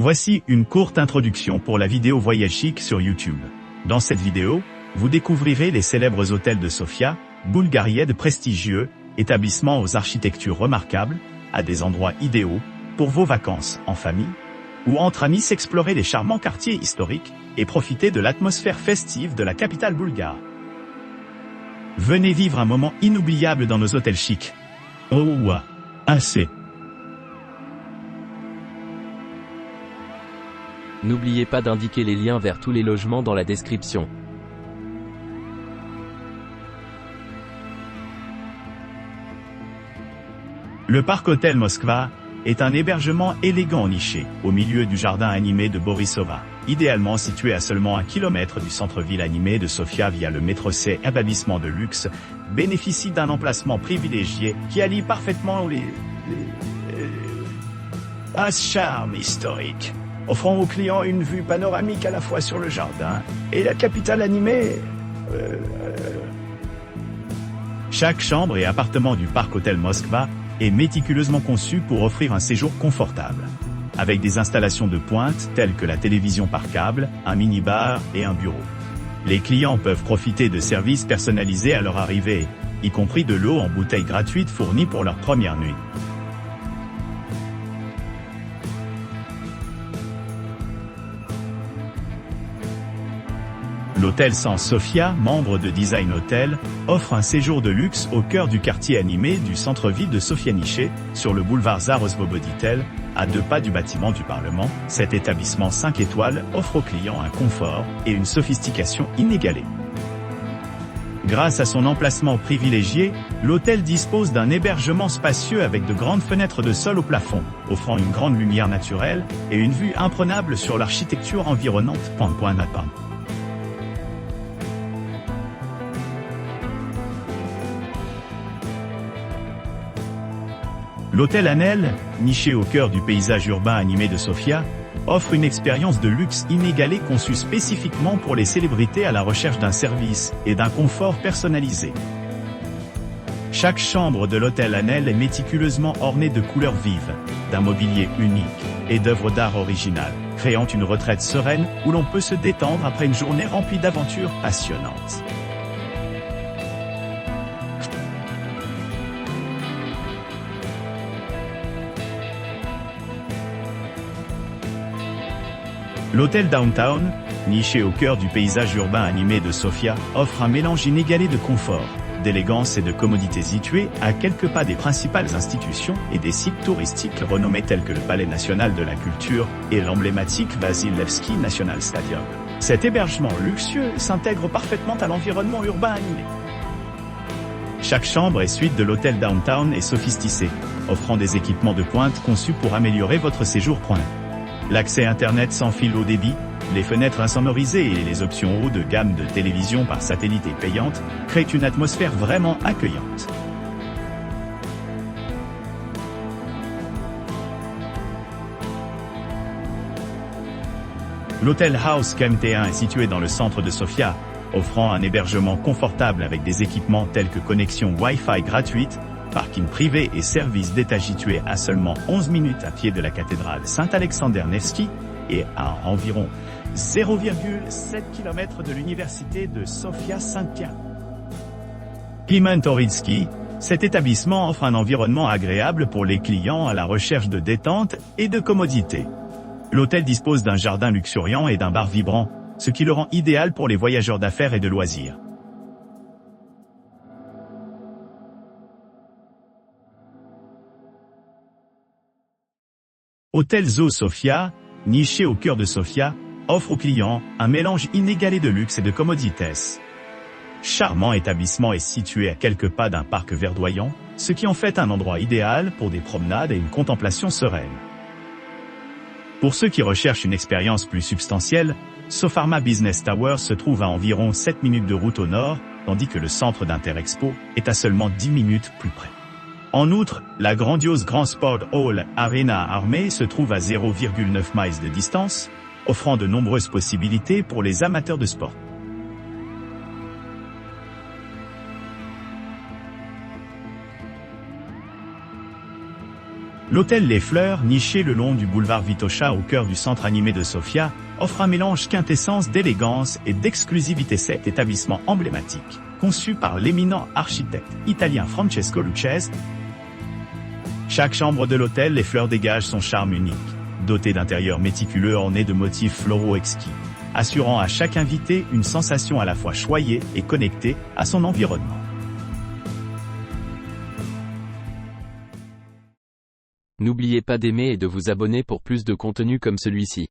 Voici une courte introduction pour la vidéo Voyage Chic sur YouTube. Dans cette vidéo, vous découvrirez les célèbres hôtels de Sofia, Bulgariade prestigieux, établissement aux architectures remarquables, à des endroits idéaux, pour vos vacances en famille, ou entre amis s'explorer les charmants quartiers historiques, et profiter de l'atmosphère festive de la capitale bulgare. Venez vivre un moment inoubliable dans nos hôtels chics. Oh ouah, assez. N'oubliez pas d'indiquer les liens vers tous les logements dans la description. Le Parc Hôtel Moskva est un hébergement élégant niché, au milieu du jardin animé de Borisova, idéalement situé à seulement 1 kilomètre du centre-ville animé de Sofia via le métro C. Établissement de luxe, bénéficie d'un emplacement privilégié qui allie parfaitement un charme historique, offrant aux clients une vue panoramique à la fois sur le jardin et la capitale animée. Chaque chambre et appartement du Parc Hôtel Moskva est méticuleusement conçu pour offrir un séjour confortable, avec des installations de pointe telles que la télévision par câble, un mini-bar et un bureau. Les clients peuvent profiter de services personnalisés à leur arrivée, y compris de l'eau en bouteille gratuite fournie pour leur première nuit. L'hôtel Sans Sofia, membre de Design Hotel, offre un séjour de luxe au cœur du quartier animé du centre-ville de Sofia-Niché, sur le boulevard Zarosvoboditel, à 2 pas du bâtiment du Parlement. Cet établissement 5 étoiles offre aux clients un confort et une sophistication inégalés. Grâce à son emplacement privilégié, l'hôtel dispose d'un hébergement spacieux avec de grandes fenêtres de sol au plafond, offrant une grande lumière naturelle et une vue imprenable sur l'architecture environnante. L'hôtel Anel, niché au cœur du paysage urbain animé de Sofia, offre une expérience de luxe inégalée conçue spécifiquement pour les célébrités à la recherche d'un service et d'un confort personnalisé. Chaque chambre de l'hôtel Anel est méticuleusement ornée de couleurs vives, d'un mobilier unique et d'œuvres d'art originales, créant une retraite sereine où l'on peut se détendre après une journée remplie d'aventures passionnantes. L'hôtel Downtown, niché au cœur du paysage urbain animé de Sofia, offre un mélange inégalé de confort, d'élégance et de commodité situé à quelques pas des principales institutions et des sites touristiques renommés tels que le Palais national de la culture et l'emblématique Vasil Levski National Stadium. Cet hébergement luxueux s'intègre parfaitement à l'environnement urbain animé. Chaque chambre et suite de l'hôtel Downtown est sophistiquée, offrant des équipements de pointe conçus pour améliorer votre séjour. L'accès Internet sans fil haut débit, les fenêtres insonorisées et les options haut de gamme de télévision par satellite et payante créent une atmosphère vraiment accueillante. L'hôtel House KMT1 est situé dans le centre de Sofia, offrant un hébergement confortable avec des équipements tels que connexion Wi-Fi gratuite, parking privé et service d'étage situé à seulement 11 minutes à pied de la cathédrale Saint-Alexander Nevski et à environ 0,7 km de l'université de Sofia Saint-Pierre. Pimentoritski, cet établissement offre un environnement agréable pour les clients à la recherche de détente et de commodité. L'hôtel dispose d'un jardin luxuriant et d'un bar vibrant, ce qui le rend idéal pour les voyageurs d'affaires et de loisirs. Hôtel Zoo Sofia, niché au cœur de Sofia, offre aux clients un mélange inégalé de luxe et de commodités. Charmant établissement est situé à quelques pas d'un parc verdoyant, ce qui en fait un endroit idéal pour des promenades et une contemplation sereine. Pour ceux qui recherchent une expérience plus substantielle, Sopharma Business Tower se trouve à environ 7 minutes de route au nord, tandis que le centre d'Interexpo est à seulement 10 minutes plus près. En outre, la grandiose Grand Sport Hall Arena Armée se trouve à 0,9 miles de distance, offrant de nombreuses possibilités pour les amateurs de sport. L'hôtel Les Fleurs, niché le long du boulevard Vitocha au cœur du centre animé de Sofia, offre un mélange quintessence d'élégance et d'exclusivité. Cet établissement emblématique, conçu par l'éminent architecte italien Francesco Lucchese. Chaque chambre de l'hôtel Les Fleurs dégage son charme unique, doté d'intérieurs méticuleux ornés de motifs floraux exquis, assurant à chaque invité une sensation à la fois choyée et connectée à son environnement. N'oubliez pas d'aimer et de vous abonner pour plus de contenu comme celui-ci.